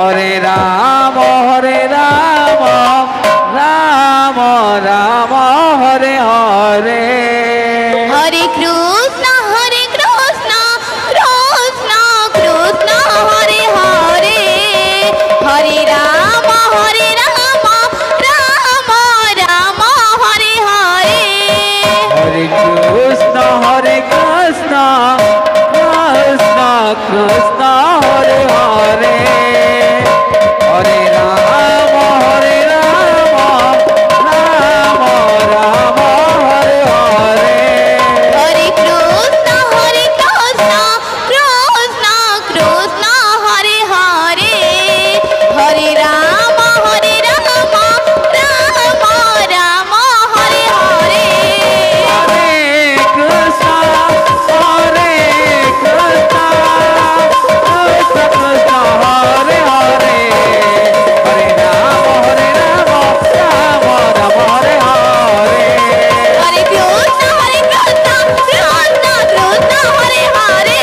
Hare Ram Ram Ram Hare Hare Hare Krishna Krishna Krishna Hare Hare Hare Ram Ram Ram Hare Hare Hare Krishna Krishna Krishna Hare Hare Hare Ram Ram Ram Hare Hare Hare Krishna Krishna Krishna Hare Hare Hare Ram Ram Ram Hare Hare Hare Krishna Krishna Hare Hare Hare Ram Ram Ram Hare Hare Hare Krishna Krishna Hare Hare Hare Ram Ram Hare Hare Hare Krishna Krishna Krishna Hare Hare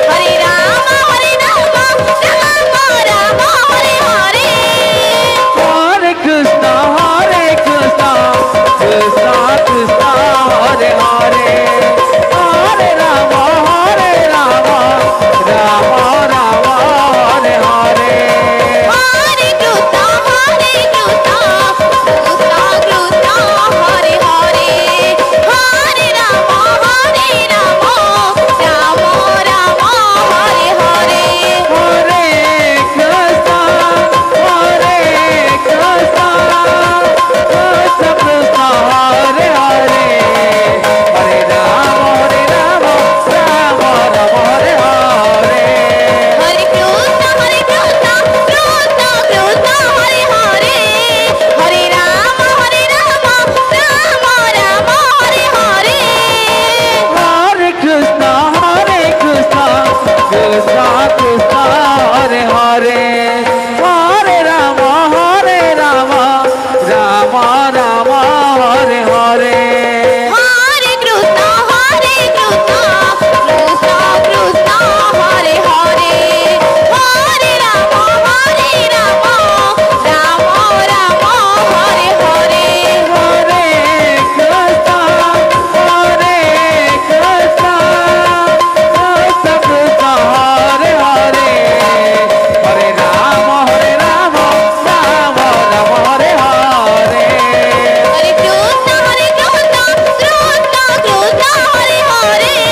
Hare Ram Ram Ram Hare Hare Hare Krishna Krishna Hare Hare Hare Ram Ram Hare Hare Hare Krishna Krishna Krishna Hare Hare Hare Ram Ram Ram Hare Hare Hare Krishna Krishna Hare Hare Hare Ram Ram Hare Hare Hare Krishna Krishna Krishna Hare Hare Hare Ram Ram Ram Hare Hare Hare Krishna Krishna Hare Hare Hare Ram Ram Hare Hare Hare Krishna Krishna Krishna Hare Hare Hare Ram Ram Hare Hare Hare Krishna Krishna Hare Hare